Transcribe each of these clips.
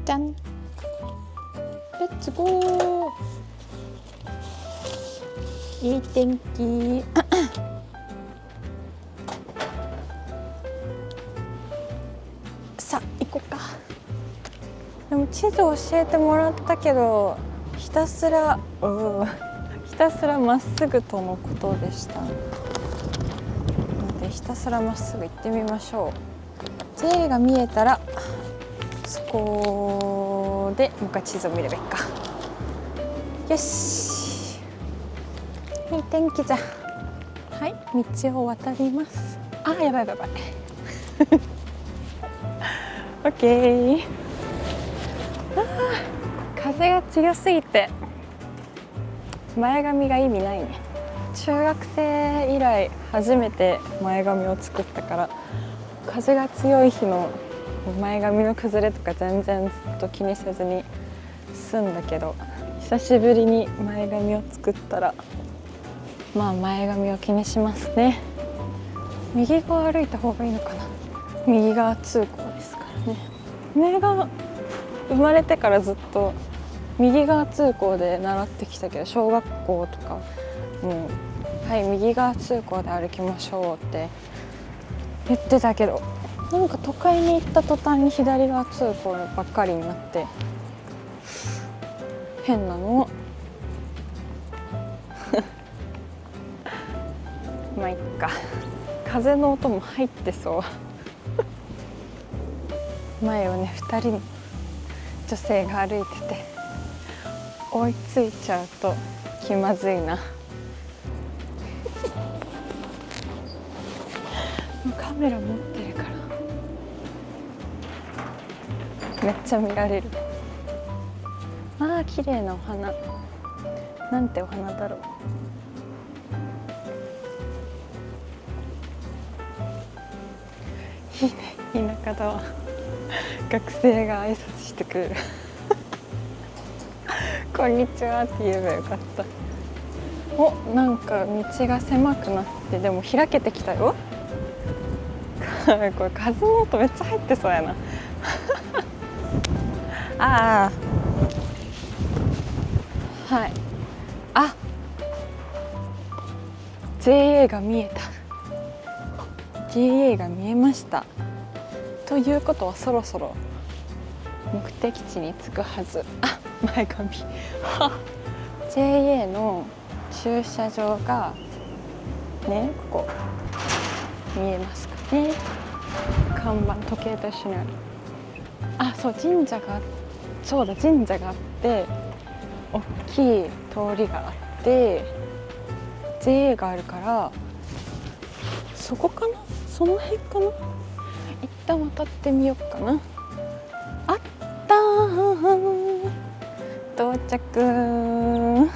じゃん、レッツゴー。いい天気さあ行こうか。でも地図教えてもらったけどひたすらまっすぐとのことでした。ひたすらまっすぐ行ってみましょう。 J が見えたらそこでもう一回地図を見ればいいか。よし、いい天気じゃ。はい、道を渡ります。あ、やばいやばいやばいオッケー。風が強すぎて前髪が意味ないね。中学生以来初めて前髪を作ったから風が強い日の前髪の崩れとか全然ずっと気にせずに済んだけど、久しぶりに前髪を作ったらまあ前髪を気にしますね。右側歩いた方がいいのかな。右側通行ですからね。目が生まれてからずっと右側通行で習ってきたけど、小学校とかもうはい右側通行で歩きましょうって言ってたけど、なんか都会に行った途端に左側通行ばっかりになって変なのまあいっか。風の音も入ってそう前をね2人の女性が歩いてて追いついちゃうと気まずいなカメラ持ってるからめっちゃ見られる。あー綺麗なお花。なんてお花だろう。いいね、田舎だわ。学生が挨拶してくれるこんにちはって言えばよかった。お、なんか道が狭くなってでも開けてきたよこれ風の音めっちゃ入ってそうやなああ、はい、あ、JA が見えた。 JA が見えました。ということはそろそろ目的地に着くはず。あ、前髪JA の駐車場がね、ここ見えますかね。看板、時計と一緒にある。あ、そう、神社が、そうだ、神社があって大きい通りがあって JA があるからそこかな、その辺かな。一旦渡ってみようかな。あったー、到着。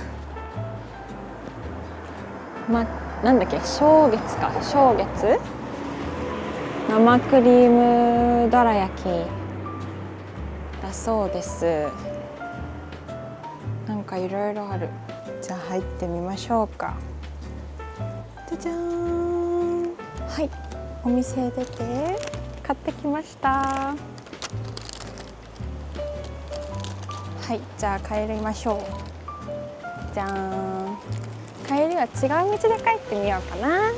なんだっけ、正月か、正月生クリームどら焼きだそうです。なんかいろいろある。じゃあ入ってみましょうか。じゃじゃーん。はい、お店出て買ってきました。はい、じゃあ帰りましょう。じゃーん。帰りは違う道で帰ってみようかな。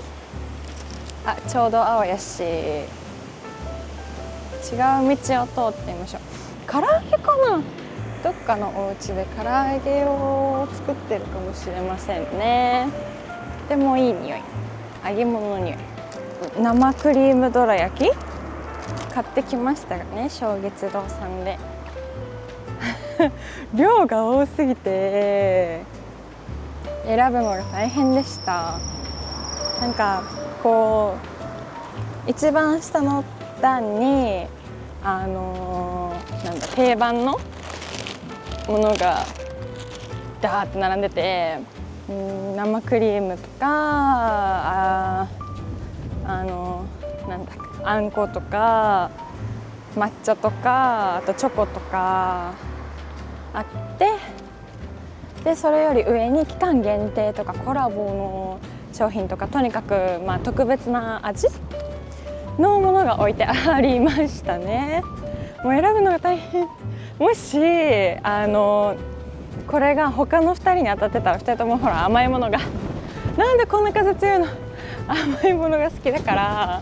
あ、ちょうど青やし、違う道を通ってみましょう。唐揚げかな。どっかのお家で唐揚げを作ってるかもしれませんね。でもいい匂い、揚げ物の匂い。生クリームどら焼き買ってきましたね、正月堂さんで量が多すぎて選ぶのが大変でした。なんかこう一番下の段になんだ、定番のものがダーって並んでて、生クリームとかなんだ、あんことか抹茶とか、あとチョコとかあって、でそれより上に期間限定とかコラボの商品とか、とにかくまあ特別な味のものが置いてありましたね。もう選ぶのが大変もしこれが他の2人に当たってたら、2人ともほら甘いものがなんでこんな風強いの、甘いものが好きだから、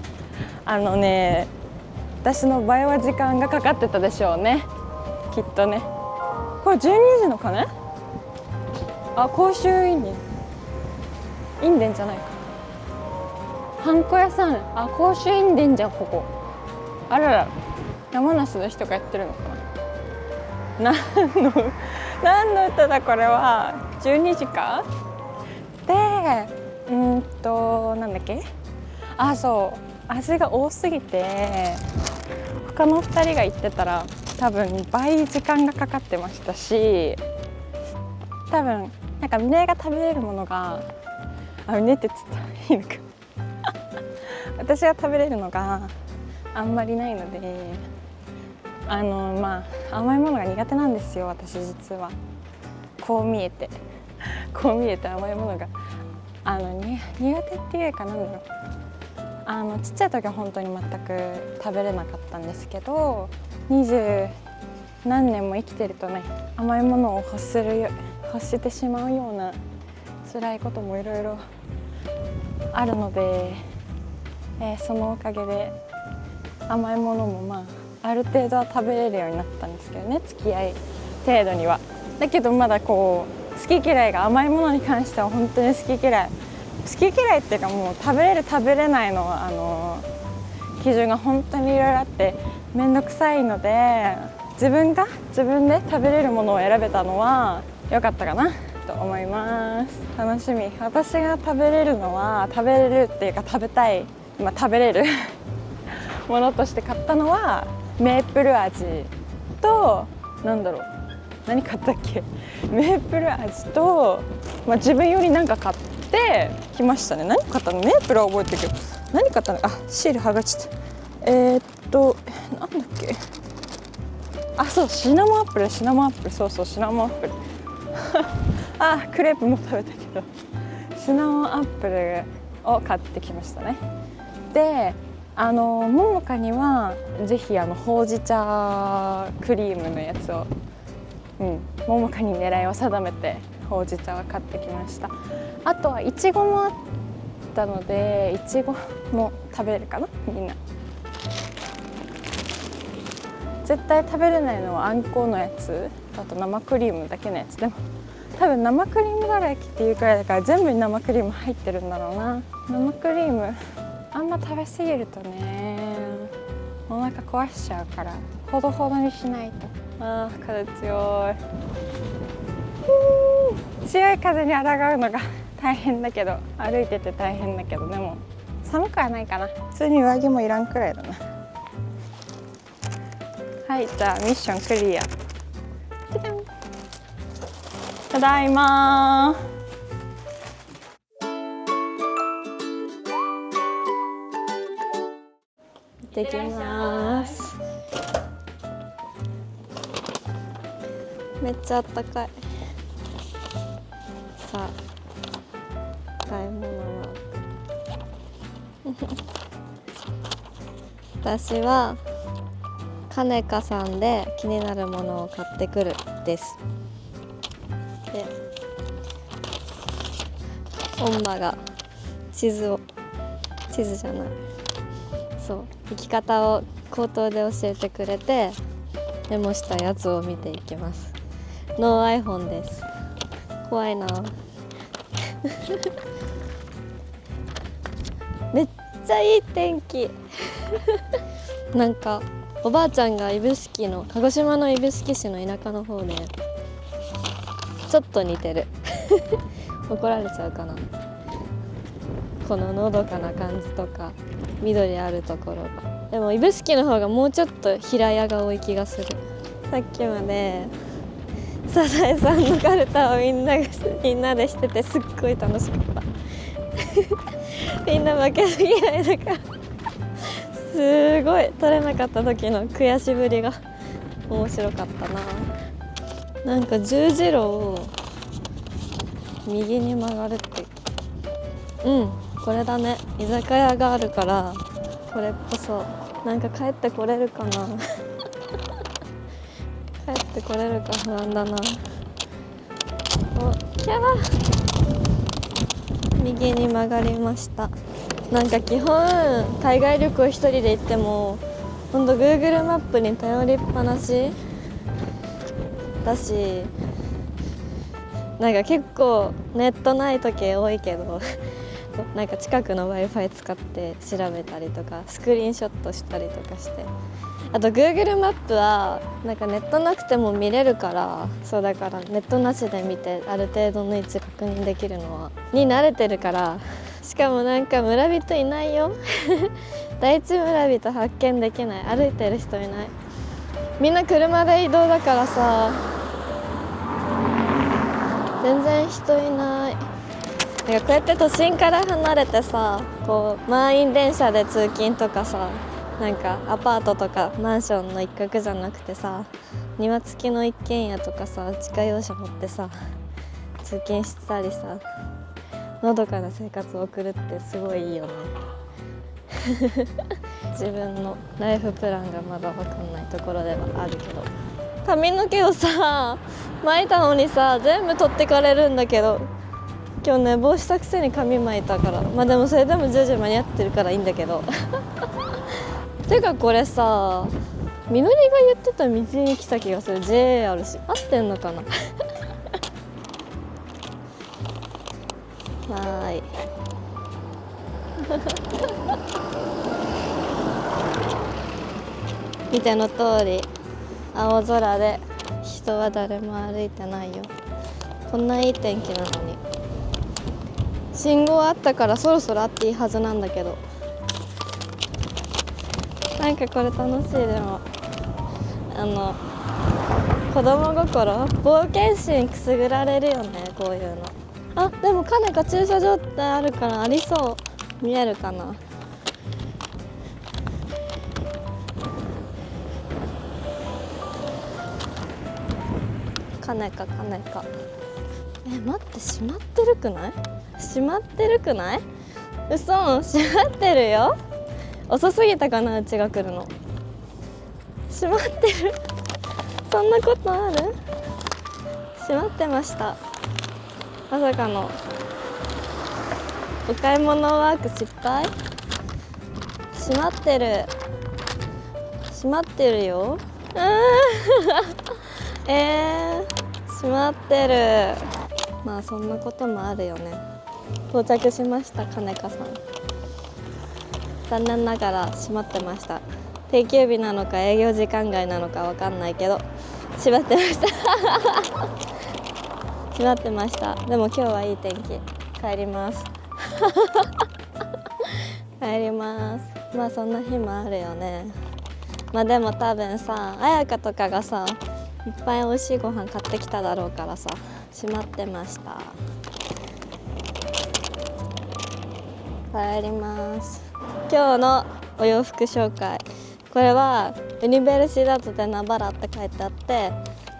私の倍は時間がかかってたでしょうね、きっとね。これ12時の鐘？甲州印伝じゃないか、ハンコ屋さん、甲州印伝じゃんここ。あらら、山梨の人がやってるのかな。何の歌だこれは。12時かで、なんだっけ、そう、味が多すぎて他の2人が行ってたら多分倍時間がかかってましたし、多分なんか峰が食べれるものが峰って言ってたいいのか私が食べれるのがあんまりないので、甘いものが苦手なんですよ、私実は。こう見えて甘いものが苦手っていうか、なんだろう、ちっちゃい時は本当に全く食べれなかったんですけど、20何年も生きてるとね、甘いものを欲してしまうような辛いこともいろいろあるので、そのおかげで甘いものもある程度は食べれるようになったんですけどね、付き合い程度には。だけどまだこう好き嫌いが、甘いものに関しては本当に好き嫌いっていうか、もう食べれる食べれないの基準が本当にいろいろあってめんどくさいので、自分で食べれるものを選べたのは良かったかなと思います。楽しみ。私が食べれるのは、食べれるっていうか食べたい、食べれるものとして買ったのはメープル味と、何買ったっけ、メープル味と、自分より何か買ってきましたね。何買ったの？メープルは覚えてるけど何買ったの？シール剥がしちゃった。なんだっけ、そう、シナモンアップル、そう、シナモンアップルクレープも食べたけどシナモンアップルを買ってきましたね。で、ももかにはぜひほうじ茶クリームのやつを、ももかに狙いを定めてほうじ茶は買ってきました。あとはいちごもあったので、いちごも食べれるかな、みんな。絶対食べれないのはあんこのやつ、あと生クリームだけのやつ。でも多分生クリームだらけっていうくらいだから全部に生クリーム入ってるんだろうな。生クリームあんま食べ過ぎるとね、お腹壊しちゃうから、ほどほどにしないと。風強い。強い風に抗うのが大変だけど、歩いてて大変だけど、でも寒くはないかな。普通に上着もいらんくらいだな。はい、じゃあミッションクリア。ただいま。行ってきます。めっちゃあったかい。さあ、買い物は私はカネカさんで気になるものを買ってくるです。で、本間が地図じゃない、そう、行き方を口頭で教えてくれて、メモしたやつを見ていきます。ノー iPhone です。怖いなめっちゃいい天気なんかおばあちゃんが鹿児島の指宿市の田舎の方でちょっと似てる怒られちゃうかな、こののどかな感じとか緑あるところが。でも指宿の方がもうちょっと平屋が多い気がする。さっきまでサザエさんのカルタをみんなでしててすっごい楽しかったみんな負けず嫌いだからすごい取れなかった時の悔しぶりが面白かったな。なんか十字路を右に曲がるって、これだね。居酒屋があるからこれこそ。なんか帰ってこれるかな帰ってってこれるか不安だな。おキャー、右に曲がりました。なんか基本海外旅行一人で行ってもほんと Google マップに頼りっぱなしだし、なんか結構ネットない時多いけどなんか近くの Wi-Fi 使って調べたりとかスクリーンショットしたりとかして、あと Google マップはなんかネットなくても見れるから、そうだからネットなしで見てある程度の位置確認できるのはに慣れてるから。しかもなんか村人いないよ第一村人発見できない、歩いてる人いない、みんな車で移動だからさ全然人いない。なんかこうやって都心から離れてさ、こう満員電車で通勤とかさ、なんかアパートとかマンションの一角じゃなくてさ、庭付きの一軒家とかさ、自家用車持ってさ通勤してたりさ、のどかな生活を送るってすごいいいよね自分のライフプランがまだ分かんないところではあるけど、髪の毛をさ巻いたのにさ全部取ってかれるんだけど、今日寝坊したくせに髪巻いたから、まあでもそれでも10時間に合ってるからいいんだけどてかこれさ、みのりが言ってた道に来た気がする。 JA あるし合ってんのかなはーい見ての通り青空で人は誰も歩いてないよ。こんないい天気なのに。信号あったからそろそろあっていいはずなんだけど、なんかこれ楽しい。でも子供心、冒険心くすぐられるよね、こういうの。あ、でもカネカ駐車場ってあるからありそう。見えるかな。カネカカネカ。待って、閉まってるくない？閉まってるくない？嘘、閉まってるよ。遅すぎたかな、うちが来るの。閉まってるそんなことある？閉まってました。まさかのお買い物ワーク失敗。閉まってる、閉まってるよ閉まってる。まあそんなこともあるよね。到着しました、金香さん。残念ながら閉まってました。定休日なのか営業時間外なのかわかんないけど閉まってました閉まってました。でも今日はいい天気。帰ります帰ります。まあそんな日もあるよね。まあでも多分さ、彩香とかがさいっぱい美味しいご飯買ってきただろうからさ閉まってました。帰ります。今日のお洋服紹介、これはユニベルシダド・デ・ナバラって書いてあって、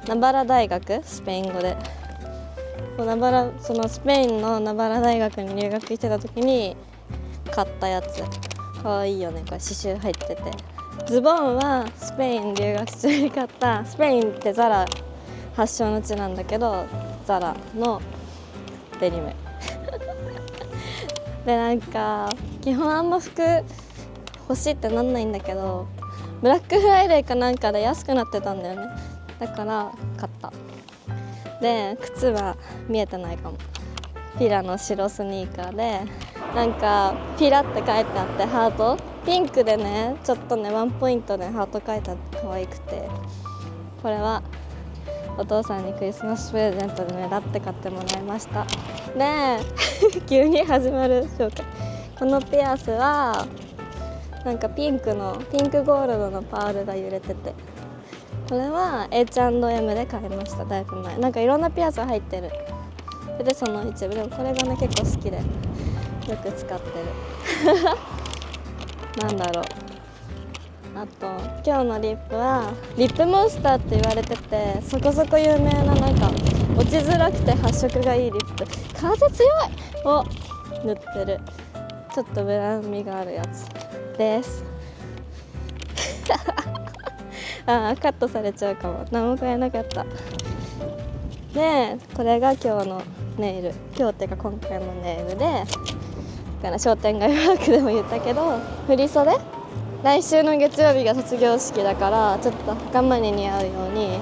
ナバラ大学、スペイン語でそのスペインのナバラ大学に留学してた時に買ったやつ。かわいいよね、これ刺繍入ってて。ズボンはスペイン留学中に買った、スペインってザラ発祥の地なんだけど、ザラのデニムで、なんか基本あんま服欲しいってなんないんだけど、ブラックフライデーかなんかで安くなってたんだよね。だから買った。で、靴は見えてないかも。ピラの白スニーカーで、なんかピラって書いてあって、ハートピンクでね、ちょっとねワンポイントでハート書いてあって可愛くて、これはお父さんにクリスマスプレゼントでねラって買ってもらいました。で急に始まる紹介。このピアスはなんかピンクゴールドのパールが揺れてて、これは H&M で買いました。だいぶ前。なんかいろんなピアス入ってる。でその一部でもこれがね結構好きでよく使ってるなんだろう、あと今日のリップはリップモンスターって言われてて、そこそこ有名な、なんか落ちづらくて発色がいいリップ、風強いを塗ってる、ちょっとブラウン味があるやつですあカットされちゃうかも。何も買えなかった。でこれが今日のネイル、今日っていうか今回のネイルで、だから商店街ワークでも言ったけど、振り袖、来週の月曜日が卒業式だから、ちょっと袴に似合うように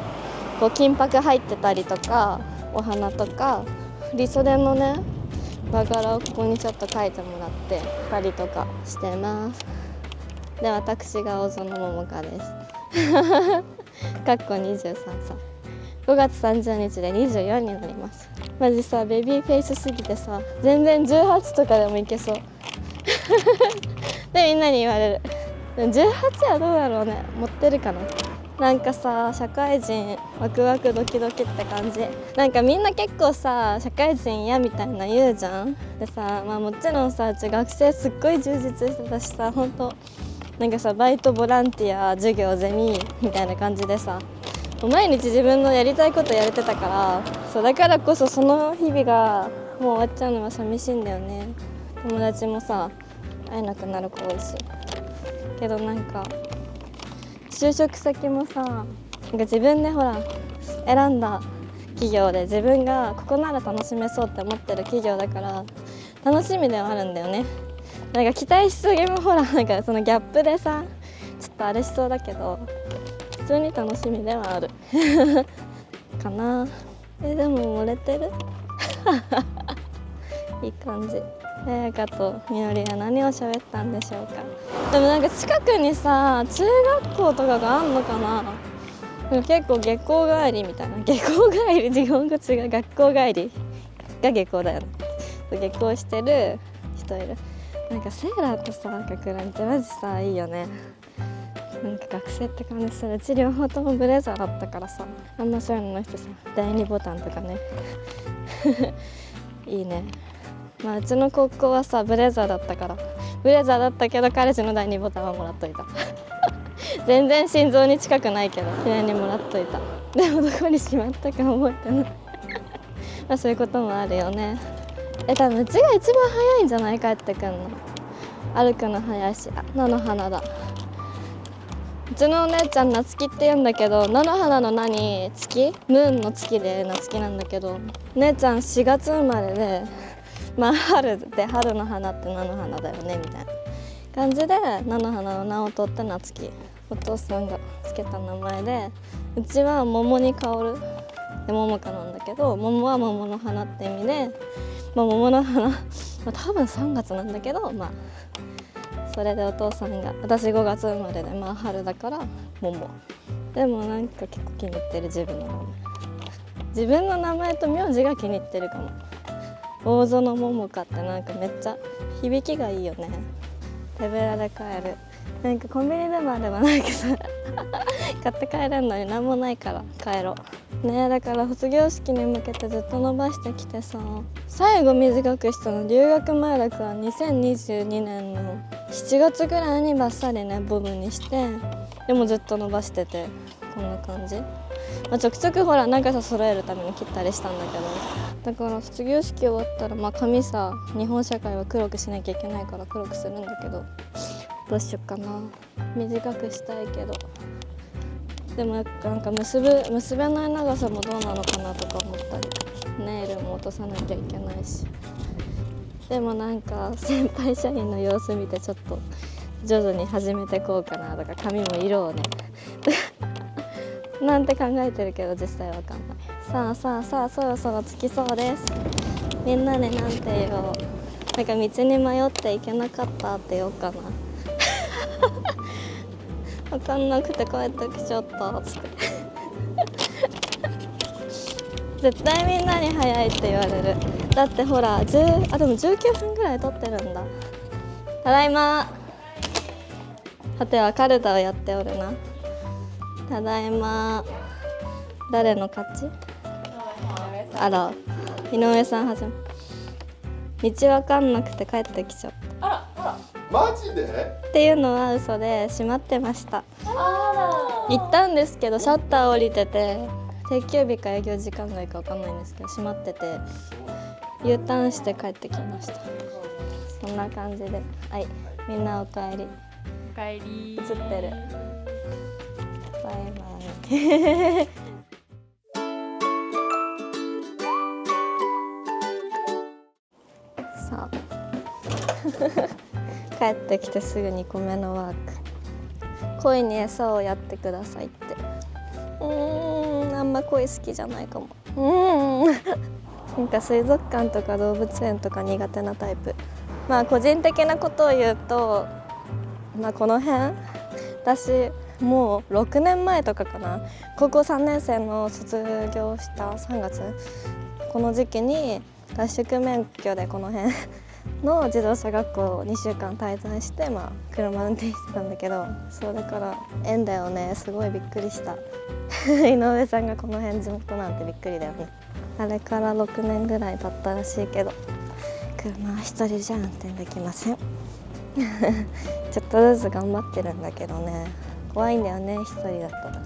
こう金箔入ってたりとか、お花とか振り袖のね和柄をここにちょっと描いてもらってたりとかしてます。で私が大園桃香ですかっこ23歳、5月30日で24になります。マジさベビーフェイスすぎてさ、全然18とかでもいけそうでみんなに言われる。18はどうだろうね、持ってるかな。なんかさ社会人ワクワクドキドキって感じ。なんかみんな結構さ社会人嫌みたいな言うじゃん。でさ、まあもちろんさうち学生すっごい充実してたしさ、ほんとなんかさバイトボランティア授業ゼミみたいな感じでさ、もう毎日自分のやりたいことやれてたから、そうだからこそその日々がもう終わっちゃうのは寂しいんだよね。友達もさ会えなくなる子多いし。けどなんか就職先もさ、なんか自分でほら選んだ企業で、自分がここなら楽しめそうって思ってる企業だから楽しみではあるんだよね。なんか期待しすぎもほらなんかそのギャップでさちょっとあれしそうだけど、普通に楽しみではあるかな。でも漏れてるいい感じ。彩香とみのりは何を喋ったんでしょうか。でもなんか近くにさ中学校とかがあんのかな。なんか結構下校帰りみたいな、下校帰り、日本語違う、学校帰りが下校だよね。下校してる人いる。なんかセーラーとさ学ランってマジさいいよね。なんか学生って感じする。うち両方ともブレザーだったからさ、あんまそういうのなくてさ、第2ボタンとかねいいね。まあうちの高校はさブレザーだったから、ブレザーだったけど彼氏の第2ボタンはもらっといた全然心臓に近くないけど記念にもらっといた。でもどこにしまったか覚えてないまあそういうこともあるよね。多分うちが一番早いんじゃない、帰ってくんの。歩くの早いし、菜の花だ。うちのお姉ちゃん夏希って言うんだけど、菜の花の名に月、ムーンの月で夏希なんだけど、姉ちゃん4月生まれで、まあ春で春の花って菜の花だよねみたいな感じで菜の花の名を取って夏希、お父さんがつけた名前で、うちは桃に香るで桃香なんだけど、桃は桃の花って意味で、まあ、桃の花、まあ、多分3月なんだけど、まあそれでお父さんが、私5月生まれで、まあ春だから桃。でもなんか結構気に入ってる自分の名前。自分の名前と名字が気に入ってるかも。大園桃香ってなんかめっちゃ響きがいいよね。手ぶらで帰る。なんかコンビニでもあればなんかさ買って帰れるのに何もないから帰ろうね。だから卒業式に向けてずっと伸ばしてきてさ、最後短くしたの留学前だから2022年の7月ぐらいにバッサリねボブにして、でもずっと伸ばしててこんな感じ。まあ、ちょくちょくほら長さ揃えるために切ったりしたんだけど、だから卒業式終わったら、まあ髪さ日本社会は黒くしなきゃいけないから黒くするんだけど、どうしよっかな。短くしたいけど、でもなんか結べない長さもどうなのかなとか思ったり、ネイルも落とさなきゃいけないし、でもなんか先輩社員の様子見てちょっと徐々に始めてこうかなとか、髪も色をねなんて考えてるけど実際わかんない。さあそろそろ着きそうです。みんなでなんて言おう。なんか道に迷って行けなかったって言おうかなわかんなくて帰ってきちゃったつって絶対みんなに早いって言われる。だってほらでも19分ぐらい撮ってるんだ。ただいま。はてはカルタをやっておるな。ただいま。誰の勝ち？あら、井上さんはじめ。道わかんなくて帰ってきちゃった。マジで？っていうのは嘘で閉まってました。行ったんですけどシャッター降りてて、定休日か営業時間外かわかんないんですけど閉まってて U ターンして帰ってきました。そんな感じで、はい、みんなおかえり。おかえり。映ってる。バイバイさあ帰ってきてすぐ2個目のワーク。鯉に餌をやってくださいって。あんま鯉好きじゃないかも。なんか水族館とか動物園とか苦手なタイプ。まあ個人的なことを言うと、まあこの辺私もう6年前とかかな、高校3年生の卒業した3月この時期に合宿免許でこの辺の自動車学校2週間滞在して、まあ車運転してたんだけど、そうだから縁だよね。すごいびっくりした井上さんがこの辺地元なんてびっくりだよね。あれから6年ぐらい経ったらしいけど、車は一人じゃ運転できませんちょっとずつ頑張ってるんだけどね、怖いんだよね一人だと。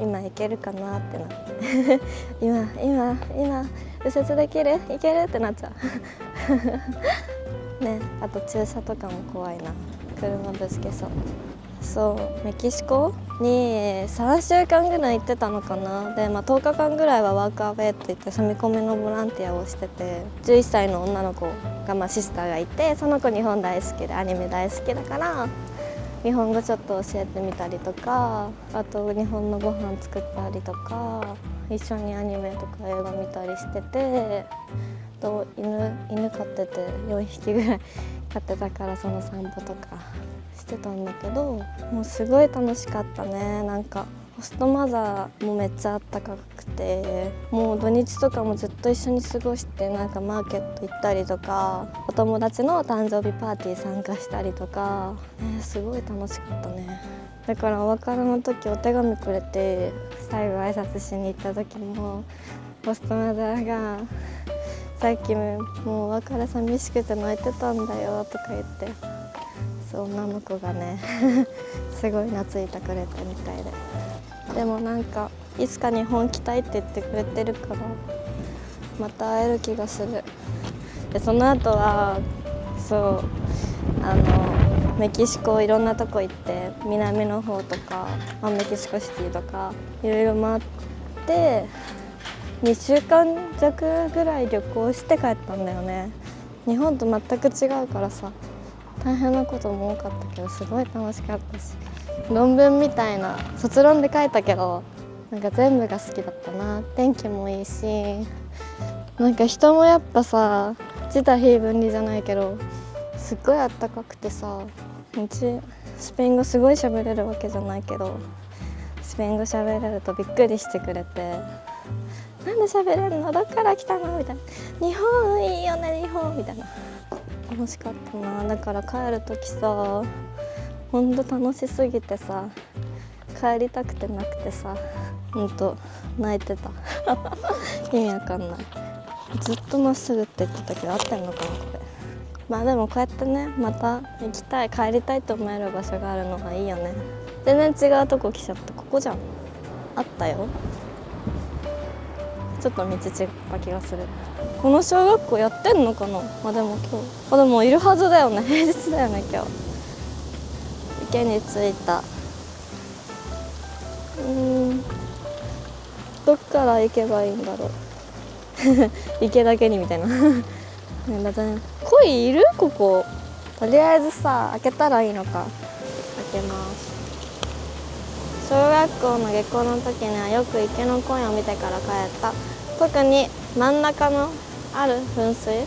今行けるかなってなって今右折できる行けるってなっちゃうね。あと駐車とかも怖いな、車ぶつけそう。そうメキシコに3週間ぐらい行ってたのかな。で、まあ、10日間ぐらいはワークアウェイって言って住み込みのボランティアをしてて、11歳の女の子が、まあ、シスターがいて、その子日本大好きでアニメ大好きだから日本語ちょっと教えてみたりとか、あと日本のご飯作ったりとか、一緒にアニメとか映画見たりしてて、と犬飼ってて4匹ぐらい飼ってたから、その散歩とかしてたんだけど、もうすごい楽しかったね。なんかホストマザーもめっちゃあったかくて、もう土日とかもずっと一緒に過ごして、なんかマーケット行ったりとか、お友達の誕生日パーティー参加したりとか、すごい楽しかったね。だからお別れの時お手紙くれて、最後挨拶しに行った時もホストマザーがさっきもうお別れ寂しくて泣いてたんだよとか言って、そう女の子がねすごい懐いてくれたみたいで。でもなんかいつか日本来たいって言ってくれてるから、また会える気がする。でその後はそうメキシコいろんなとこ行って、南の方とか、まあ、メキシコシティとかいろいろ回って2週間弱ぐらい旅行して帰ったんだよね。日本と全く違うからさ、大変なことも多かったけどすごい楽しかったし、論文みたいな卒論で書いたけど、なんか全部が好きだったな。天気もいいし、なんか人もやっぱさ、自他非分離じゃないけどすっごいあったかくてさ、うちスペイン語すごい喋れるわけじゃないけど、スペイン語喋れるとびっくりしてくれて、なんで喋れるの、どっから来たのみたいな、日本いいよね日本みたいな、楽しかったな。だから帰る時さ、ほんと楽しすぎてさ、帰りたくてなくてさ、ほんと泣いてた意味わかんない。ずっとまっすぐって言ってたけど合ってんのかなこれ。まあでもこうやってね、また行きたい帰りたいと思える場所があるのがいいよね。全然違うとこ来ちゃった。ここじゃん、あったよ。ちょっと道違った気がする。この小学校やってんのかな。まあでも今日でもいるはずだよね、平日だよね今日。池に着いた。どっから行けばいいんだろう池だけにみたいなだってね、鯉いるここ。とりあえずさ、開けたらいいのか。開けます。小学校の下校の時にはよく池の鯉を見てから帰った。特に真ん中のある噴水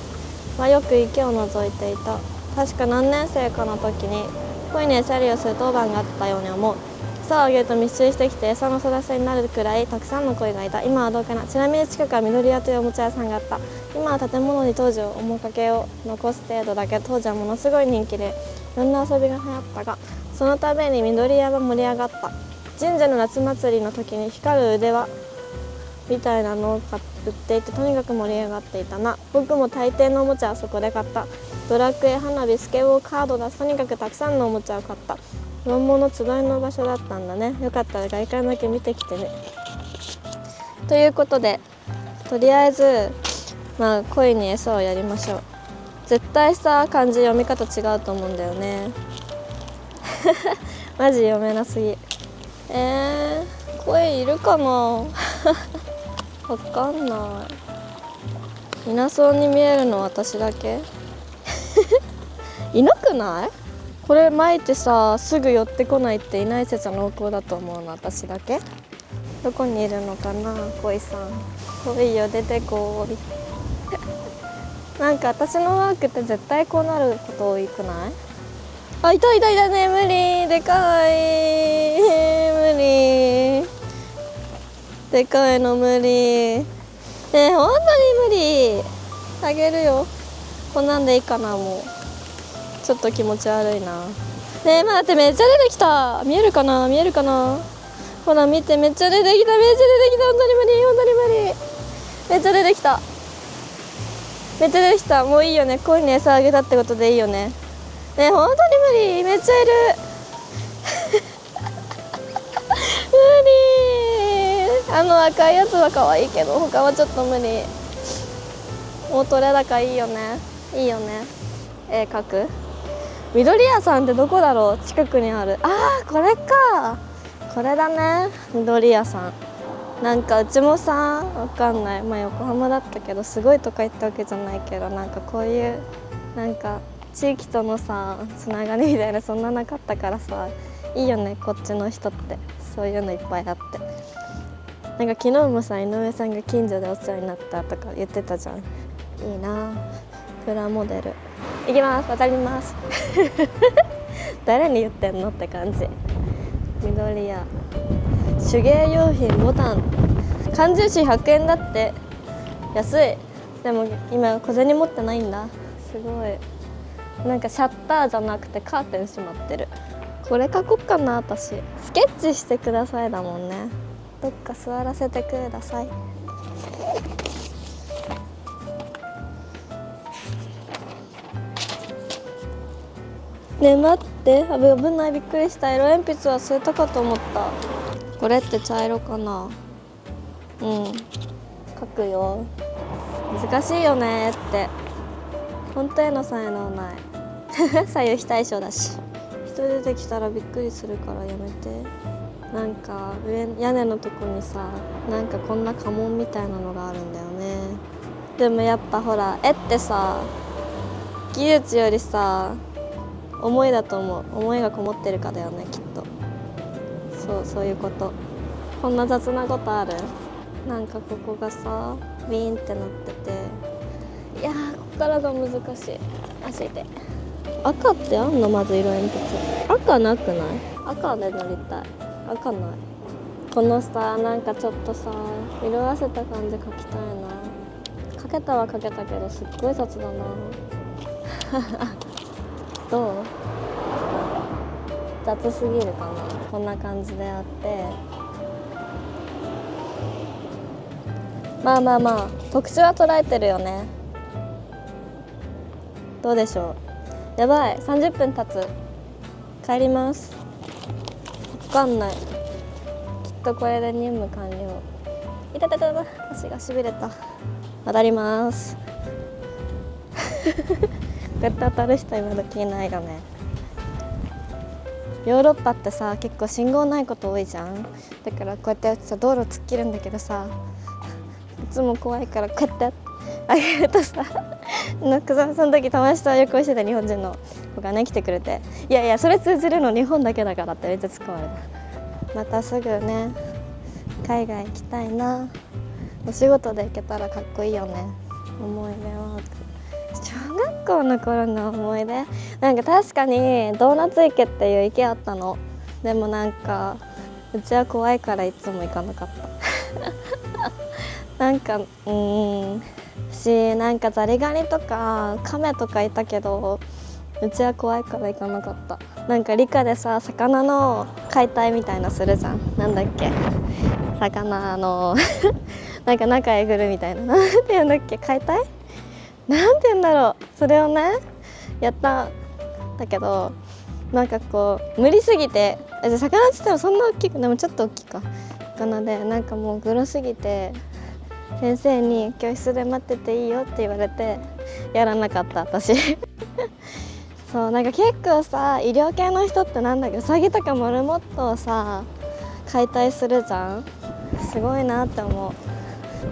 はよく池を覗いていた。確か何年生かの時に鯉に餌やりをする当番があったように思う。餌をあげると密集してきて餌の育てになるくらいたくさんの鯉がいた。今はどうかな。ちなみに近くは緑屋というおもちゃ屋さんがあった。今は建物に当時の面影を残す程度だけど、当時はものすごい人気でいろんな遊びが流行ったが、そのために緑屋は盛り上がった。神社の夏祭りの時に光る腕輪みたいなのを売っていて、とにかく盛り上がっていたな。僕も大抵のおもちゃはそこで買った。ドラクエ、花火、スケボー、カードだ、とにかくたくさんのおもちゃを買った。子供の集いの場所だったんだね。よかったら外観だけ見てきてね。ということで、とりあえずまあ鯉に餌をやりましょう。絶対さ、漢字読み方違うと思うんだよねマジ読めなすぎ。声いるかなわかんない。いなそうに見えるの私だけいなくない？これ巻いてさすぐ寄ってこないっていない説は濃厚だと思うの私だけ。どこにいるのかな恋さん。恋よ出てこいなんか私のワークって絶対こうなること多くない？あ、いたね、無理、でかい無理、でかいの無理、本当に無理。あげるよ。こんなんでいいかな。もうちょっと気持ち悪いな。待って、めっちゃ出てきた。見えるかなほら見て、めっちゃ出てきた、本当に無理、めっちゃ出てきた、もういいよね。恋に餌あげたってことでいいよね。本当に無理、めっちゃいる無理。赤いやつは可愛いけど他はちょっと無理。もう取れ高いいよね。絵描く。緑屋さんってどこだろう？近くにある。これか。これだね、緑屋さん。なんかうちもさ、わかんない、横浜だったけどすごい都会ってわけじゃないけど、なんかこういうなんか地域とのさつながりみたいな、そんななかったからさ、いいよねこっちの人って。そういうのいっぱいあって、なんか昨日もさ井上さんが近所でお世話になったとか言ってたじゃん。いいな、プラモデル。いきます、渡ります誰に言ってんのって感じ。緑屋手芸用品ボタン、缶ジューシー100円だって。安い。でも今小銭持ってないんだ。すごい。なんかシャッターじゃなくてカーテン閉まってる。これ描こっかな私。スケッチしてくださいだもんね。どっか座らせてください。ねえ待って、危ない、びっくりした。色鉛筆忘れたかと思った。これって茶色かな。描くよ。難しいよねって。本当への才能ない左右非対称だし。人出てきたらびっくりするからやめて。なんか屋根のとこにさ、なんかこんな家紋みたいなのがあるんだよね。でもやっぱほら、絵ってさ技術よりさ思いだと思う。思いがこもってるかだよねきっと。そういうこと。こんな雑なことある？なんかここがさビーンってなってて、いやーここからが難しい。足で赤ってあんの？まず色鉛筆赤なくない？赤で塗りたい。赤ない。このさなんかちょっとさ色あせた感じ描きたいな。描けたは描けたけどすっごい雑だなどう？雑すぎるかな。こんな感じであって、まあ特徴は捉えてるよね。どうでしょう。やばい、30分経つ。帰ります。わかんない、きっとこれで任務完了。いた足がしびれた。渡りますこうやって渡る人今時いないよね。ヨーロッパってさ結構信号ないこと多いじゃん。だからこうやってやってさ道路突っ切るんだけどさ、いつも怖いからこうやってあげるとさなんかその時友達と旅行してた日本人の子がね来てくれて、いやそれ通じるの日本だけだからってめっちゃ使われた。またすぐね海外行きたいな。お仕事で行けたらかっこいいよね。思い出は小学校の頃の思い出、なんか確かにドーナツ池っていう池あったの。でもなんかうちは怖いからいつも行かなかったなんかなんかザリガニとかカメとかいたけどうちは怖いから行かなかった。なんか理科でさ魚の解体みたいなするじゃん。なんだっけ、魚なんか中えぐるみたいな、なんて言うんだっけ、解体なんて言うんだろう。それをねやったんだけど、なんかこう無理すぎて、魚って言ってもそんな大きく、でもちょっと大きいか魚で、なんかもうグロすぎて先生に教室で待ってていいよって言われてやらなかった私そう、なんか結構さ医療系の人ってなんだけど、ウサギとかモルモットをさ解体するじゃん。すごいなって思う。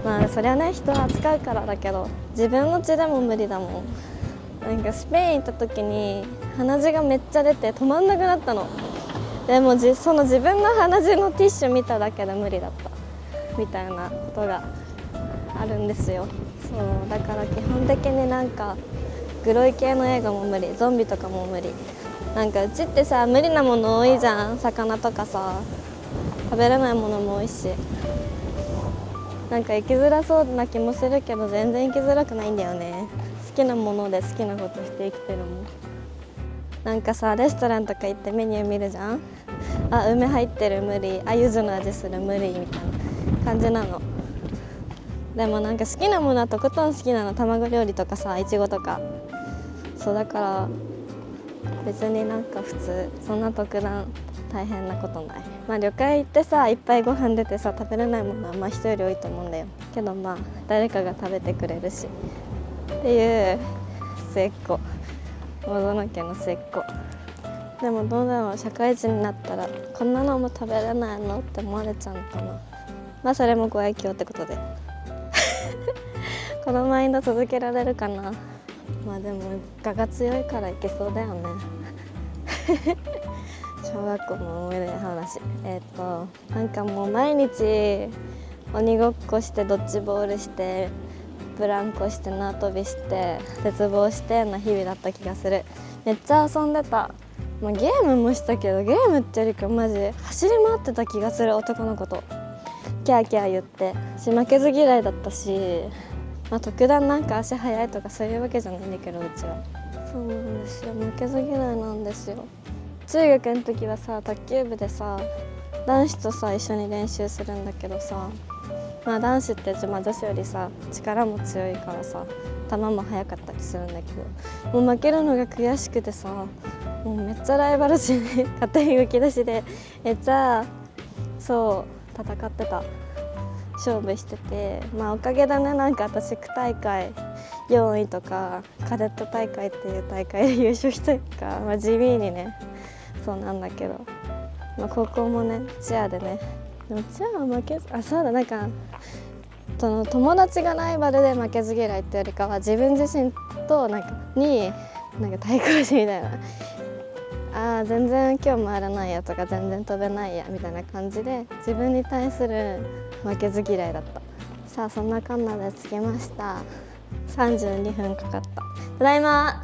まあそりゃね、人を扱うからだけど、自分の血でも無理だもん。なんかスペイン行った時に鼻血がめっちゃ出て止まんなくなったの。でもその自分の鼻血のティッシュ見ただけで無理だったみたいなことがあるんですよ。そうだから基本的になんかグロい系の映画も無理、ゾンビとかも無理。なんかうちってさ、無理なもの多いじゃん。魚とかさ、食べれないものも多いし、なんか生きづらそうな気もするけど全然生きづらくないんだよね。好きなもので好きなことして生きてるもん。なんかさ、レストランとか行ってメニュー見るじゃん。あ、梅入ってる無理、あ、柚子の味する無理みたいな感じなの。でもなんか好きなものはとことん好きなの。卵料理とかさ、いちごとか。そうだから別になんか普通、そんな特段大変なことない。まあ旅館行ってさ、いっぱいご飯出てさ、食べれないものはまあ人より多いと思うんだよ。けどまあ誰かが食べてくれるしっていう末っ子、大園家の末っ子。でもどうだろう、社会人になったらこんなのも食べれないのって思われちゃうのかな。まあそれもご愛嬌ってことでこのマインド続けられるかな。まあでも我が強いからいけそうだよね小学校の思い出話、なんかもう毎日鬼ごっこして、ドッジボールして、ブランコして縄跳びして鉄棒しての日々だった気がする。めっちゃ遊んでた。まあ、ゲームもしたけど、ゲームってよりかマジ走り回ってた気がする。男の子とキャーキャー言ってし、負けず嫌いだったし、まあ、特段なんか足速いとかそういうわけじゃないんだけど、うちはそうなんですよ、負けず嫌いなんですよ。中学の時はさ、卓球部でさ、男子とさ一緒に練習するんだけどさ、まあ男子ってまあ女子よりさ力も強いからさ、球も速かったりするんだけど、もう負けるのが悔しくてさ、もうめっちゃライバル心に勝手に動き出しでめっちゃそう戦ってた、勝負してて、まあおかげだね。なんか私区大会4位とかカデット大会っていう大会で優勝したりとか、まあ、地味にねそうなんだけど、まあ、高校もねチアでね、でもチアは負けず、あ、そうだ、なんかその友達がライバルで負けず嫌いってよりかは、自分自身となんか対抗心みたいな、あー全然今日回らないやとか全然飛べないやみたいな感じで、自分に対する負けず嫌いだった。さあそんなカンナで着きました。32分かかった。ただいま。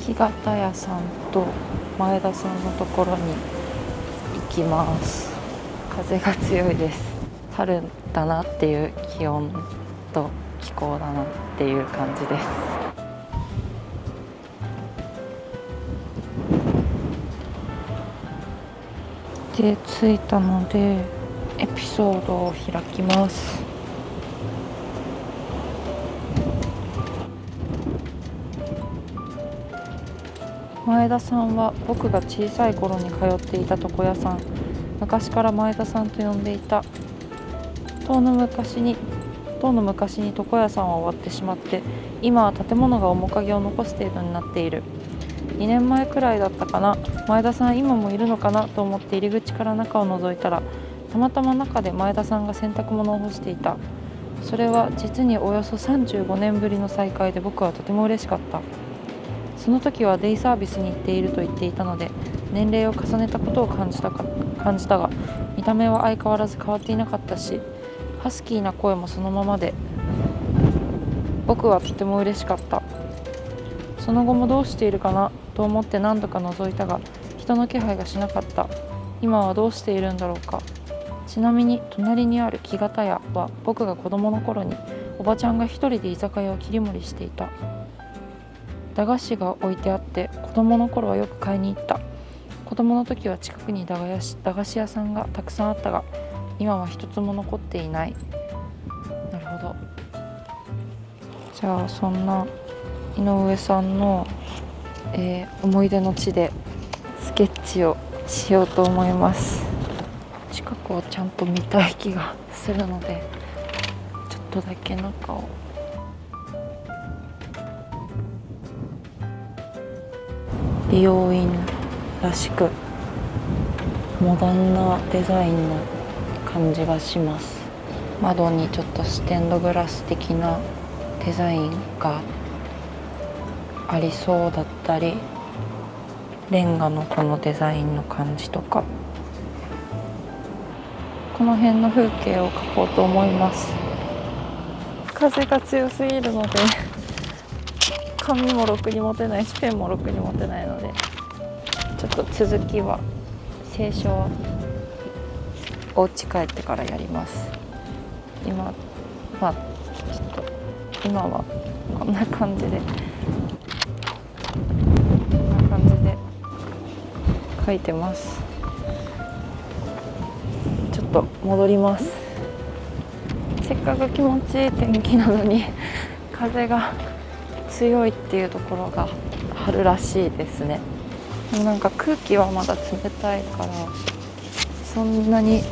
木型屋さんと前田さんのところに行きます。風が強いです。春だなっていう気温と気候だなっていう感じです。で着いたのでエピソードを開きます。前田さんは僕が小さい頃に通っていた床屋さん。昔から前田さんと呼んでいた。とうの昔に床屋さんは終わってしまって、今は建物が面影を残す程度になっている。2年前くらいだったかな。前田さん今もいるのかなと思って入り口から中を覗いたら、たまたま中で前田さんが洗濯物を干していた。それは実におよそ35年ぶりの再会で、僕はとても嬉しかった。その時はデイサービスに行っていると言っていたので、年齢を重ねたことを感じたが、見た目は相変わらず変わっていなかったし、ハスキーな声もそのままで、僕はとても嬉しかった。その後もどうしているかなと思って何度か覗いたが、人の気配がしなかった。今はどうしているんだろうか。ちなみに隣にある木型屋は、僕が子供の頃におばちゃんが一人で居酒屋を切り盛りしていた。駄菓子が置いてあって、子供の頃はよく買いに行った。子供の時は近くに駄菓子屋さんがたくさんあったが、今は一つも残っていない。なるほど。じゃあそんな井上さんの、思い出の地でスケッチをしようと思います。近くをちゃんと見たい気がするので、ちょっとだけ中を。美容院らしくモダンなデザインの感じがします。窓にちょっとステンドグラス的なデザインがありそうだったり、レンガのこのデザインの感じとか、この辺の風景を描こうと思います。風が強すぎるので紙もろくに持てないし、ペンもろくに持てないので、ちょっと続きは清書はお家帰ってからやります。今ちょっと今はこんな感じで書いてます。ちょっと戻ります。せっかく気持ちいい天気なのに風が強いっていうところが春らしいですね。なんか空気はまだ冷たいからそんなに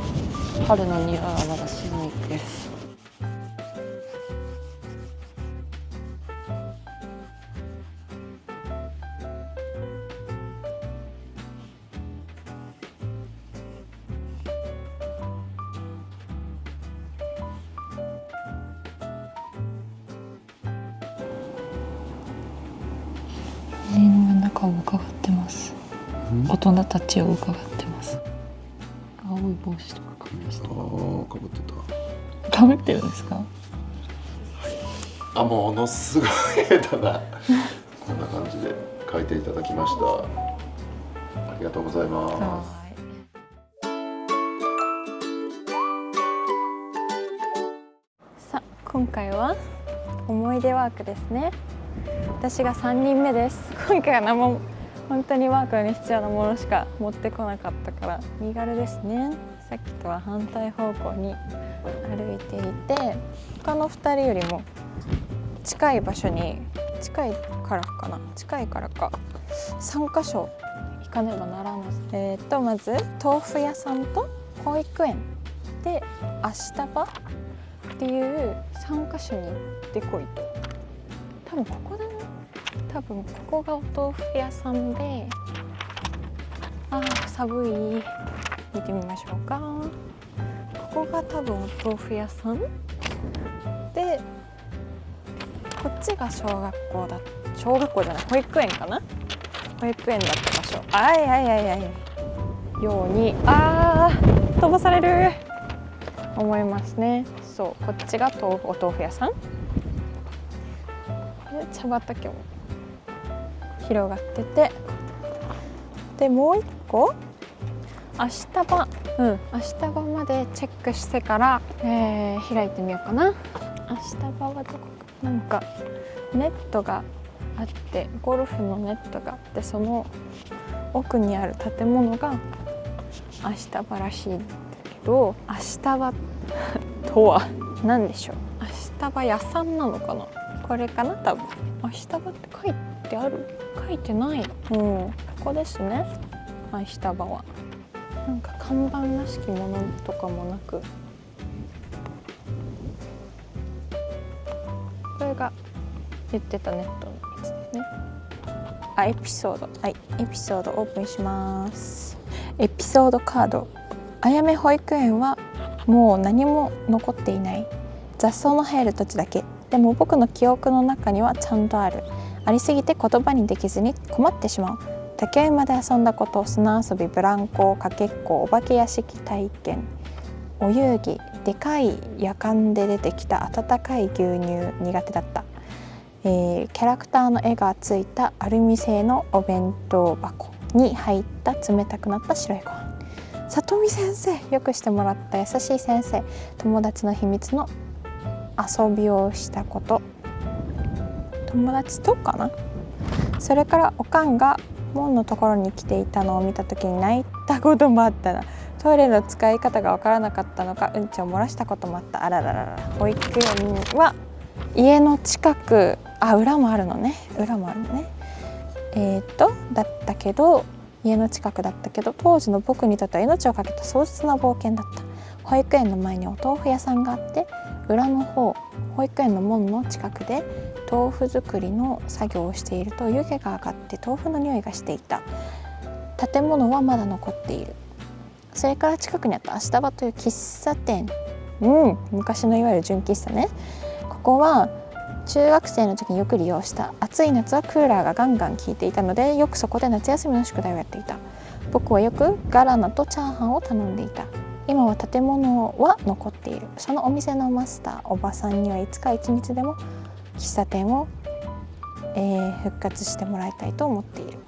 春の匂いはまだしないです。家の中を伺ってます。大人たちを伺ってます。青い帽子とかかぶりました。かぶってた。かぶってるんですか？ものすごい下手なこんな感じで書いていただきました。ありがとうございます。さあ、今回は思い出ワークですね。私が3人目です。今回は何も本当にワークに必要なものしか持ってこなかったから身軽ですね。さっきとは反対方向に歩いていて、他の2人よりも近い場所に近いからか3カ所行かねばならない。まず豆腐屋さんと保育園で足場っていう3カ所に行ってこいと。多分ここだね。多分ここがお豆腐屋さんで、寒い。見てみましょうか。ここが多分お豆腐屋さんで、こっちが小学校じゃない、保育園かな。保育園だった場所。ように飛ばされる思いますね。そう、こっちがお豆腐屋さんで、茶畑も広がってて、でもう一個足場までチェックしてから、開いてみようかな。足場はどこか、なんかネットがあって、ゴルフのネットがあって、その奥にある建物が足場らしいんだけど、足場とは何でしょう。足場屋さんなのかな。これかな、多分。足場って書いてある？書いてない。ここですね。足場はなんか看板らしきものとかもなく、これが言ってたネットのやつですね。エピソード。エピソードオープンします。エピソードカード。あやめ保育園はもう何も残っていない。雑草の生える土地だけ。でも僕の記憶の中にはちゃんとある。ありすぎて言葉にできずに困ってしまう。竹馬で遊んだこと、砂遊び、ブランコ、かけっこ、お化け屋敷体験、お遊戯、でかいやかんで出てきた温かい牛乳苦手だった。キャラクターの絵がついたアルミ製のお弁当箱に入った冷たくなった白いご飯。里見先生、よくしてもらった優しい先生。友達の秘密の遊びをしたこと。友達とかな。それからおかんが門のところに来ていたのを見た時に泣いたこともあったな。トイレの使い方がわからなかったのか、うんちを漏らしたこともあった。あらららら。保育園は家の近く、裏もあるのね。だったけど、家の近くだったけど、当時の僕にとっては命を懸けた壮絶な冒険だった。保育園の前にお豆腐屋さんがあって、裏の方、保育園の門の近くで豆腐作りの作業をしていると湯気が上がって豆腐の匂いがしていた。建物はまだ残っている。それから近くにあった足場という喫茶店、昔のいわゆる純喫茶ね。ここは中学生の時によく利用した。暑い夏はクーラーがガンガン効いていたので、よくそこで夏休みの宿題をやっていた。僕はよくガラナとチャーハンを頼んでいた。今は建物は残っている。そのお店のマスターおばさんにはいつか一日でも喫茶店を、復活してもらいたいと思っている。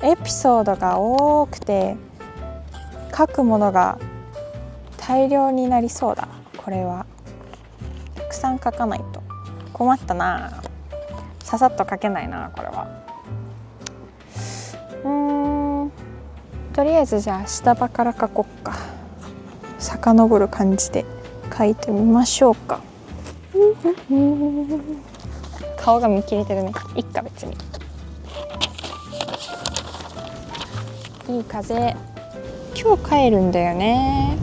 エピソードが多くて書くものが大量になりそうだ。これはたくさん書かないと困ったな。ささっと書けないなこれは。とりあえずじゃあ下場から書こっか。遡る感じで書いてみましょうか。顔が見切れてるね。いっか別に。いい風。今日帰るんだよね。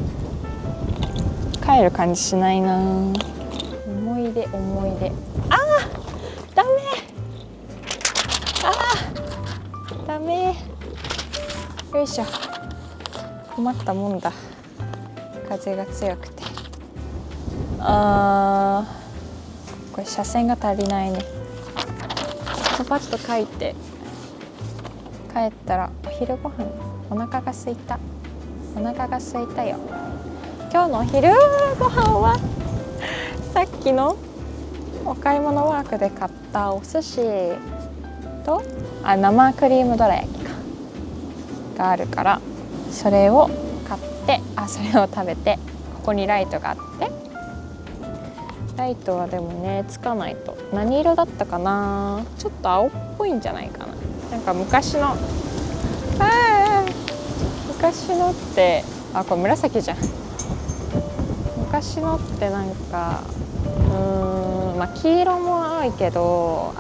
帰る感じしないな。思い出。ダメ。ダメ。よいしょ。困ったもんだ。風が強くて。これ車線が足りないね。パパッと書いて帰ったらお昼ご飯。お腹が空いた。お腹が空いたよ。今日のお昼ご飯はさっきのお買い物ワークで買ったお寿司と生クリームどら焼きがあるから、それを買ってそれを食べて、ここにライトがあって、ライトはでもねつかないと。何色だったかな。ちょっと青っぽいんじゃないかな。なんか昔のってこれ紫じゃん。昔のってなんか黄色も青いけど、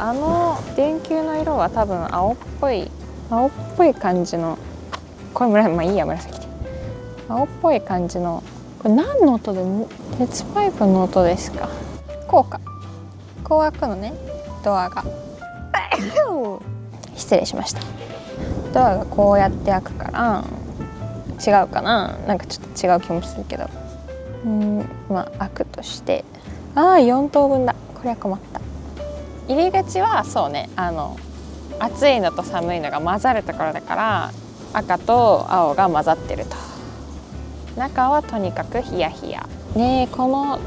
電球の色は多分青っぽい感じの。これいいや、紫で青っぽい感じの。これ何の音で？鉄パイプの音ですか。こう開くのね、ドアが。失礼しました。ドアがこうやって開くから、違うかな、なんかちょっと違う気もするけど、開くとして、4等分だ。これは困った。入り口はそうね、暑いのと寒いのが混ざるところだから、赤と青が混ざってると。中はとにかくヒヤヒヤね。この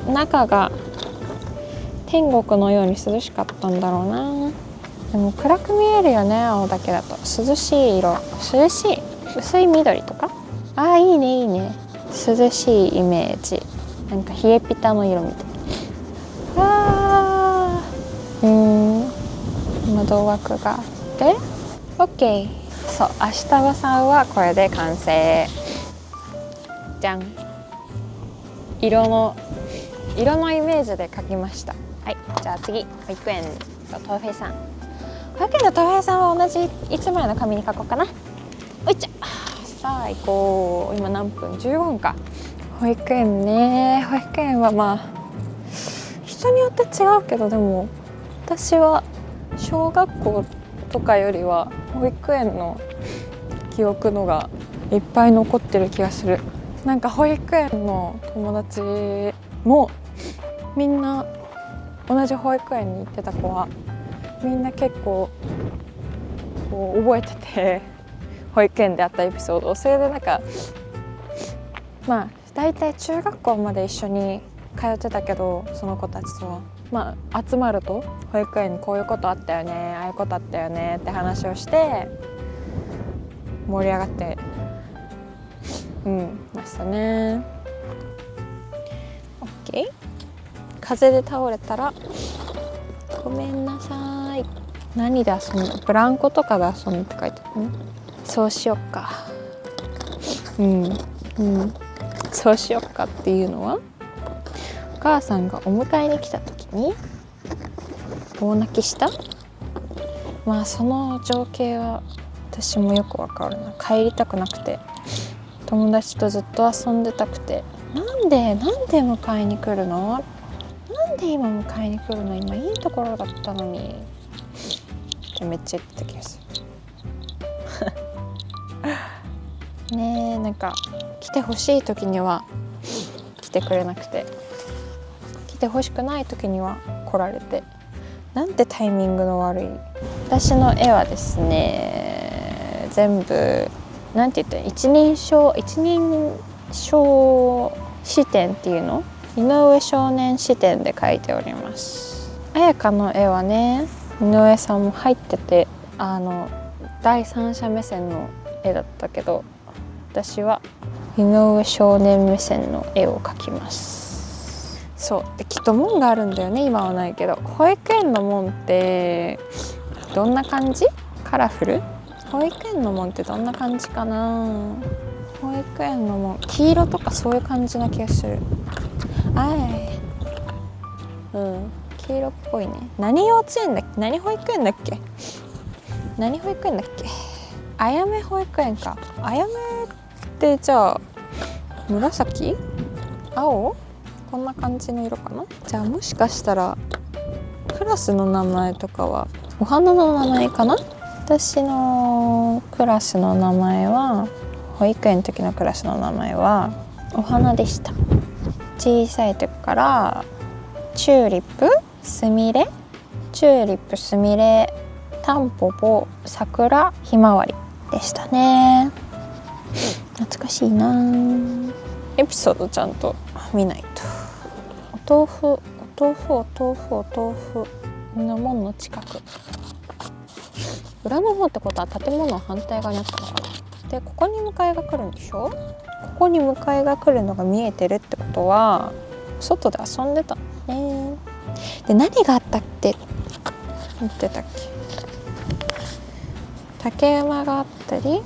中が天国のように涼しかったんだろうな。でも暗く見えるよね、青だけだと。涼しい色、涼しい薄い緑とか、いいね。涼しいイメージ。なんか冷えピタの色みたい。窓枠があって OK。 そう、明日場さんはこれで完成。じゃん。色のイメージで描きました。はい、じゃあ次、保育園と豆腐屋さん。保育園の豆腐屋さんは同じいつもの紙に描こうかな。おいちゃ。さあ行こう。今何分？15分か。保育園ね。保育園は人によって違うけど、でも私は小学校とかよりは保育園の記憶のがいっぱい残ってる気がする。なんか保育園の友達もみんな同じ保育園に行ってた子はみんな結構こう覚えてて、保育園であったエピソードを。それでなんか大体中学校まで一緒に通ってたけど、その子たちとは集まると保育園にこういうことあったよね、ああいうことあったよねって話をして盛り上がってましたね。 OK。 風で倒れたらごめんなさい。何で遊んだ？ブランコとかで遊んでって書いてあるね。そうしよっか。そうしよっかっていうのは、お母さんがお迎えに来た時に大泣きした。その情景は私もよくわかるな。帰りたくなくて、友達とずっと遊んでたくてなんで迎えに来るの？なんで今迎えに来るの？今いいところだったのにってめっちゃ言ってた気がするねえ、なんか来てほしい時には来てくれなくて、来てほしくない時には来られて、なんてタイミングの悪い。私の絵はですね、全部なんて言ったら一人称視点っていうの、井上少年視点で描いております。彩香の絵はね、井上さんも入ってて、第三者目線の絵だったけど、私は井上少年目線の絵を描きます。そうで、きっと門があるんだよね。今はないけど、保育園の門ってどんな感じ？カラフル？保育園の門ってどんな感じかな。保育園の門、黄色とかそういう感じな気がする。黄色っぽいね。何幼稚園だっけ？何保育園だっけ？何保育園だっけ？あやめ保育園か。あやめってじゃあ紫？青？こんな感じの色かな。じゃあもしかしたらクラスの名前とかはお花の名前かな。私のクラスの名前は、保育園の時のクラスの名前はお花でした。小さい時からチューリップ、スミレ、タンポポ、桜、ひまわりでしたね。懐かしいな。エピソードちゃんと見ないと。お豆腐の門の近く、裏の方ってことは建物の反対側にあったのかな。でここに迎えが来るんでしょ。ここに迎えが来るのが見えてるってことは外で遊んでたのね。で何があったって言ってたっけ。竹馬があったり、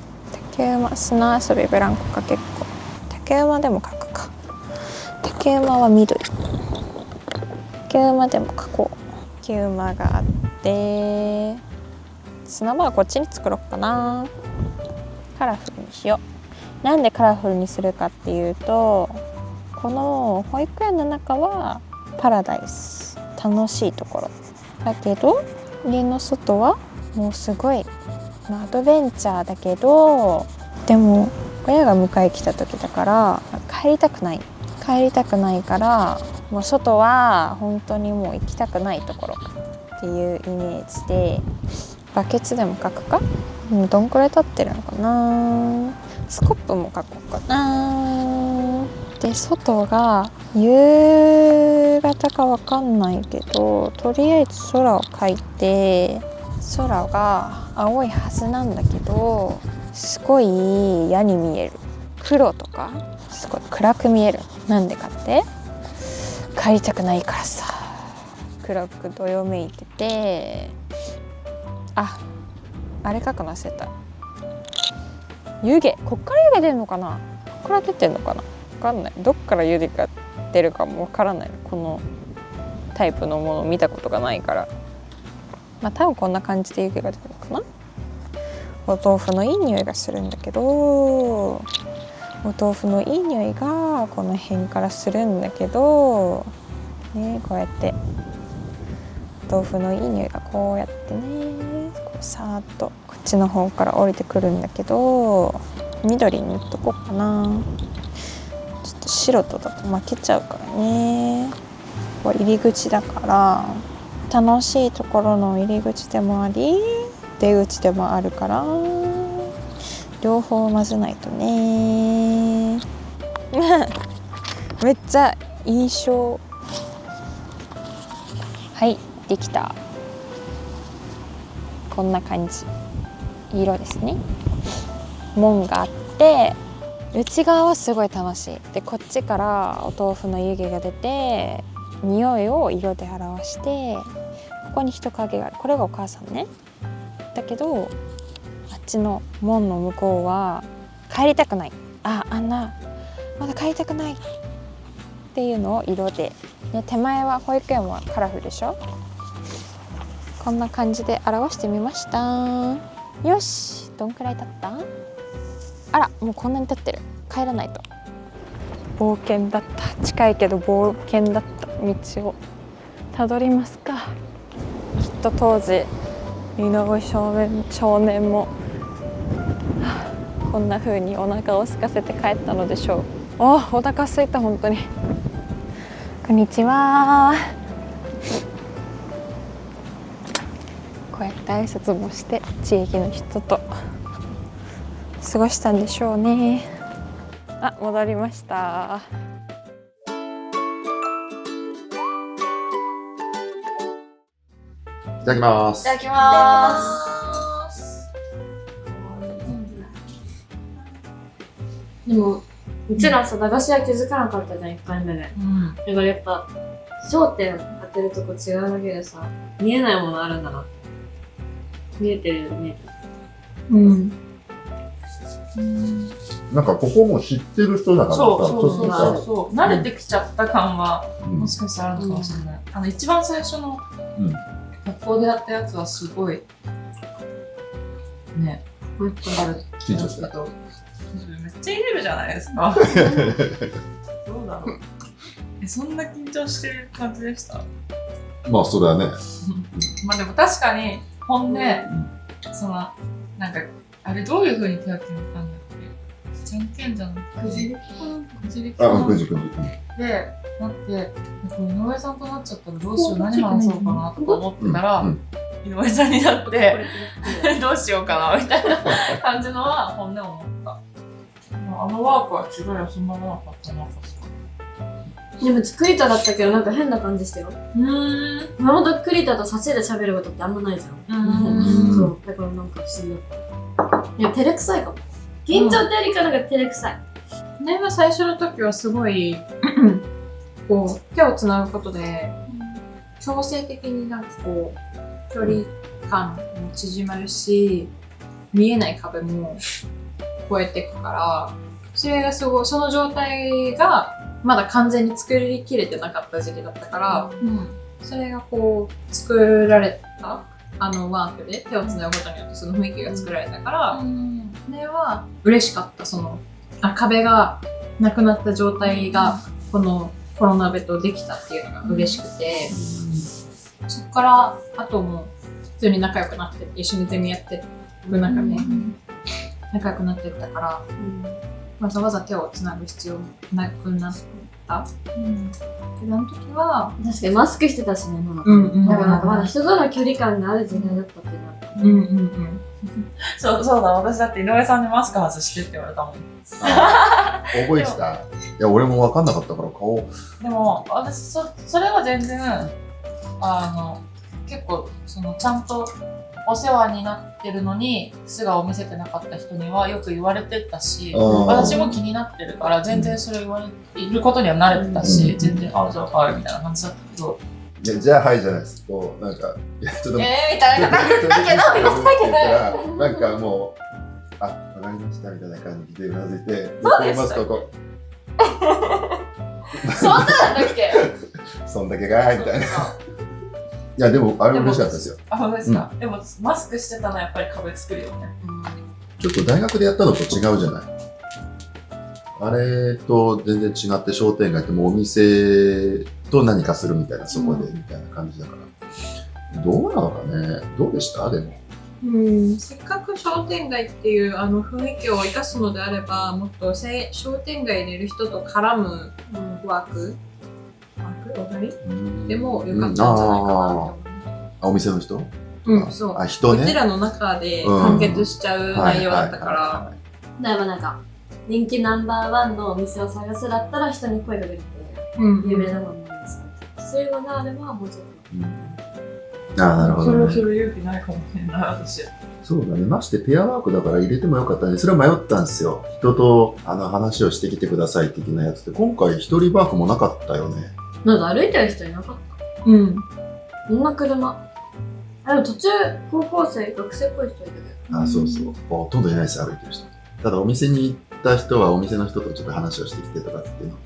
砂遊びブランコかけっこ。竹馬でも描くか。竹馬は緑。竹馬でも描こう。竹馬があって、砂場はこっちに作ろうかな。カラフルにしよう。なんでカラフルにするかっていうと、この保育園の中はパラダイス、楽しいところだけど、家の外はもうすごい、アドベンチャーだけど、でも親が迎え来た時だから帰りたくないからもう外は本当にもう行きたくないところっていうイメージで、バケツでも描くか。どんくらい経ってるのかな。スコップも描こうかな。で外が夕方かわかんないけど、とりあえず空を描いて、空が青いはずなんだけど、すごい嫌に見える。黒とかすごい暗く見える。なんでかって、帰りたくないからさ。黒くどよめいてて、あれ描くの忘れた。湯気。こっから湯気出るのかな。こっから出てるのかな。分かんない。どっから湯気が出るかも分からない。このタイプのものを見たことがないから。多分こんな感じで湯気が出るのかな。お豆腐のいい匂いがするんだけど、お豆腐のいい匂いがこの辺からするんだけど、ね、こうやってお豆腐のいい匂いがこうやってね、こうさーっとこっちの方から降りてくるんだけど、緑に塗っとこうかな。ちょっと白とだと負けちゃうからね。ここ入り口だから楽しいところの入り口でもあり出口でもあるから、両方混ぜないとね。めっちゃ印象。はい、できた。こんな感じ、色ですね。門があって、内側はすごい楽しい。でこっちからお豆腐の湯気が出て、匂いを色で表して、ここに人影がある。これがお母さんね。だけどあっちの門の向こうは帰りたくない、あんなまだ帰りたくないっていうのを色で、ね、手前は保育園はカラフルでしょ。こんな感じで表してみました。よし、どんくらい経った？あら、もうこんなに経ってる。帰らないと。冒険だった。近いけど冒険だった道をたどりますか。きっと当時井上少年もこんな風にお腹を空かせて帰ったのでしょう。お腹空いた本当に。こんにちは。こうやって挨拶もして地域の人と過ごしたんでしょうね。あ、戻りました。いただきます。いただきます。でもうちらさ駄菓子は気づかなかったじゃん、1回目で。だからやっぱ焦点当てるとこ違うだけでさ、見えないものあるんだなって。見えてるよね。なんかここも知ってる人だからさ、そう慣れてきちゃった感はもしかしたらあるのかもしれない。一番最初の学校でやったやつはすごいね、ある緊張した。めっちゃ入れるじゃないですか。どうだろう。そんな緊張してる感じでした？まあそれはね。まあでも確かに本音、そのなんかあれどういう風に手を決めたんだっけ？じゃんけんじゃなくてくじ引きかな？くじ引きかな？くじで、なって井上さんとなっちゃったらどうしよう、何話そうかなとか思ってたら、井上さんになってどうしようかなみたいな感じのは本音を思った。あのワークは気が休まらなかったな、確かでも栗田だったけどなんか変な感じしたよ。ほんと栗田と差しで喋ることってあんまないじゃん。そうだからなんか不思議だった。いや照れくさいかも。緊張ってよりかなんか照れくさい。ね、最初の時はすごいこう手をつなぐことで強制的になんかこう距離感も縮まるし、見えない壁も越えていくから、それがすごい、その状態がまだ完全に作りきれてなかった時期だったから、それがこう作られたあのワークで手をつなぐことによってその雰囲気が作られたから、それは嬉しかった。その壁がなくなった状態がこのコロナベとできたっていうのが嬉しくて、そこからあとも普通に仲良くなってって一緒にゼミやってる中で仲良くなってったから、わざわざ手をつなぐ必要なくなった。けどあの時は確かにマスクしてたしね、だからなんかまだ人との距離感がある時代だったっていうのは。そうだ、私だって井上さんにマスク外してって言われたもん。覚えてた？いや俺も分かんなかったから顔。でも私それは全然結構そのちゃんとお世話になってるのに素顔を見せてなかった人にはよく言われてたし、私も気になってるから全然それを言われることには慣れてたし、全然じゃあはいみたいな感じだったけど、じゃあはいじゃないですか。こうなんかいやちょっとみたいな感じだけどなんかもうわかりましたみたいな感じでうなずいて、そうでしたっけ？そんなんだっけ？そんだけかいみたいな。いやでもあれ嬉しかったですよ。本当ですか？でもマスクしてたのはやっぱり壁作るよね。ちょっと大学でやったのと違うじゃない。あれと全然違って商店街ってもうお店と何かするみたいな、そこでみたいな感じだから、どうなのかね。どうでした？でもせっかく商店街っていう雰囲気を生かすのであれば、もっと商店街にいる人と絡むワークでもよかったんじゃないかなと思う。お店の人？そう。人ね。うちらの中で完結しちゃう内容だったから。例えばなんか人気ナンバーワンのお店を探すだったら人に声かけて有名なものなんですか？そういうのがあればもうちょっと。なるほど、ね。それをする勇気ないかもしれない私。そうだね。ましてペアワークだから入れてもよかったね。それは迷ったんですよ。人と話をしてきてください的なやつで、今回一人ワークもなかったよね。なんか歩いてる人いなかった。みんな車。でも途中高校生学生っぽい人いたけど。そうそう。ほとんどいないです歩いてる人。ただお店に行った人はお店の人とちょっと話をしてきてとかっていうのを考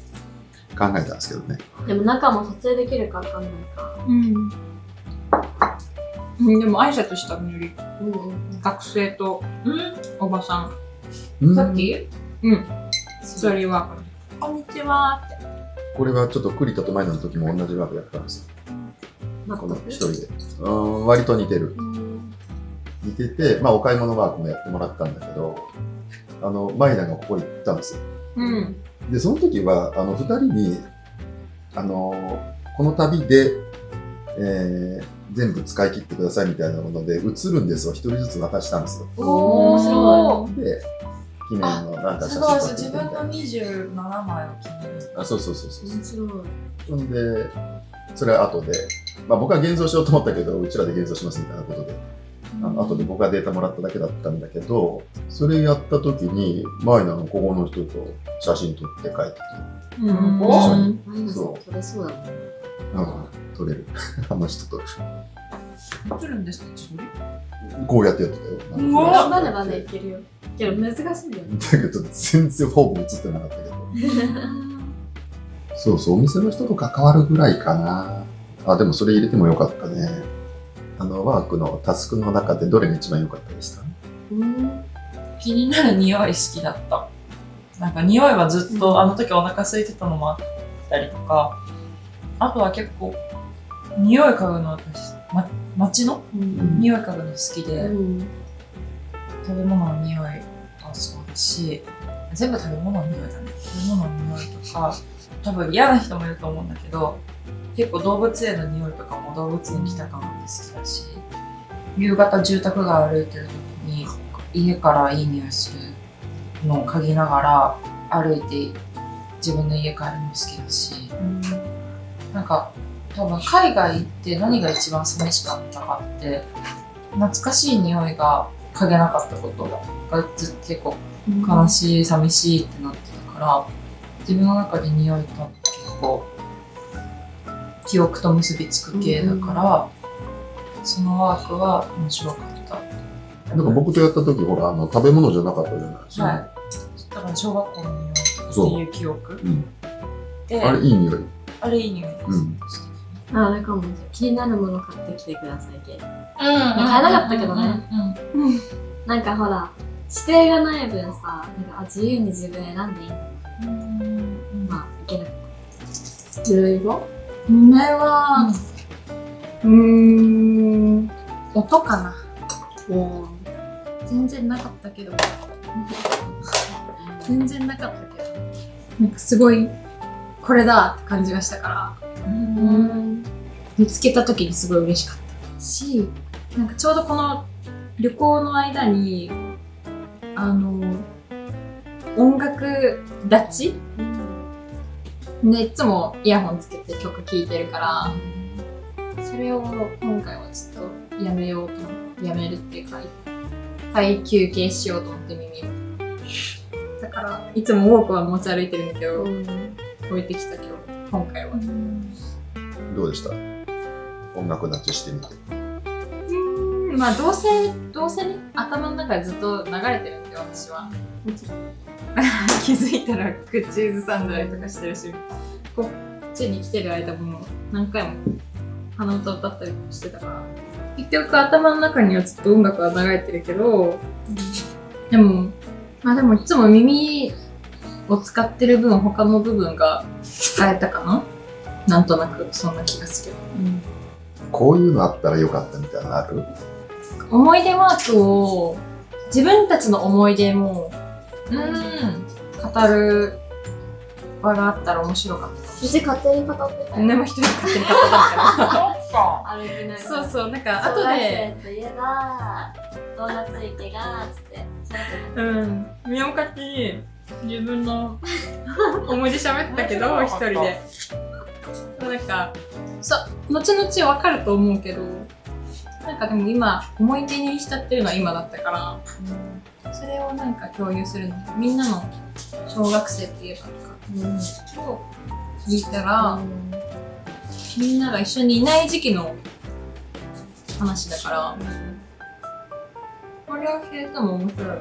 えたんですけどね。でも中も撮影できるかわかんないか。でも挨拶したのより、学生とおばさん。さっき？ストーリーワーク。こんにちはって。これはちょっと栗田と前の時も同じワークやったんですよ。この一人で。割と似てる。似てて、まあお買い物ワークもやってもらったんだけど、マイナがここに行ったんですよ。うん。で、その時は、二人に、この旅で、全部使い切ってくださいみたいなもので、映るんですを一人ずつ渡したんですよ。おー、面白い。で、記念のなんか写すごいです。真撮って自分のみたいな。 27枚を決める。あ、そうそうそうそう。面白い。ほんで、それは後で、まあ僕は現像しようと思ったけど、うちらで現像しますみたいなことで、後で僕がデータもらっただけだったんだけど、それやった時に、マイナのここの人と写真撮って帰ってきて、うん。一緒にマイナス取れそうだもん。撮れる。あの人と。撮るんですか、自撮り？こうやってやってたよ。うわまだまだいけるよ。けど難しいんだよね。だけど、全然ほぼ映ってなかったけど。そうそう、お店の人と関わるぐらいかな。あ、でもそれ入れてもよかったね。ワークのタスクの中でどれが一番良かったですか？気になる匂い好きだった。なんか匂いはずっと、あの時お腹空いてたのもあったりとか、あとは結構、匂い嗅ぐの私、街の匂い嗅ぐの好きで、食べ物の匂いがそうだし、全部食べ物の匂いだね。食べ物の匂いとか、多分嫌な人もいると思うんだけど、結構動物園の匂いとかも動物園来た感が好きだし、夕方住宅街歩いてる時に家からいい匂いするのを嗅ぎながら歩いて自分の家帰るのも好きだし、なんか多分海外行って何が一番寂しかったかって懐かしい匂いが嗅げなかったことがずっと結構悲しい寂しいってなってたから自分の中で匂いと結構記憶と結びつく系だから、そのワークは面白かった。なんか僕とやった時、ほら、食べ物じゃなかったじゃないですか。はい。だから小学校の匂いっていう記憶。うん。で、あれ、いい匂い。あれいい匂いです。うん。あれかもしれない。気になるもの買ってきてください系。買え買えなかったけどね。なんかほら、指定がない分さ、なんか自由に自分選んでいいの。まあ、いけなかった。いろ梅は、音かな。全然なかったけど。全然なかったけど。なんかすごい、これだって感じがしたから、見つけた時にすごい嬉しかったし、なんかちょうどこの旅行の間に、音楽立ちでいつもイヤホンつけて曲聴いてるからそれを今回はちょっとやめようと思ってやめるっていうか一回休憩しようと思って耳をだからいつも多くは持ち歩いてるんだけど、置いてきた今回はどうでした？音楽立ちしてみて。まあどうせね頭の中でずっと流れてるんで私は気づいたら口ずさんだりとかしてるしこっちに来てる間も何回も鼻歌歌ったりもしてたから結局頭の中にはずっと音楽は流れてるけど、でもいつも耳を使ってる分他の部分が使えたかななんとなくそんな気がする、こういうのあったらよかったみたいなのある？思い出マークを自分たちの思い出も語る場があったら面白かった。うち勝手に語ってたよ。でも一人勝手に語ったんだ歩きながら。けど。そうそう、なんか後後で、といえば、ドーナツ池が、つって。身をかき自分の思い出喋ったけど、一人で。なんか、後々わかると思うけど、なんかでも今、思い出にしちゃってるのは今だったから、それをなんか共有するの。みんなの小学生って言えばとか、を聞いたら、みんなが一緒にいない時期の話だから、これを聞いても面白いかな。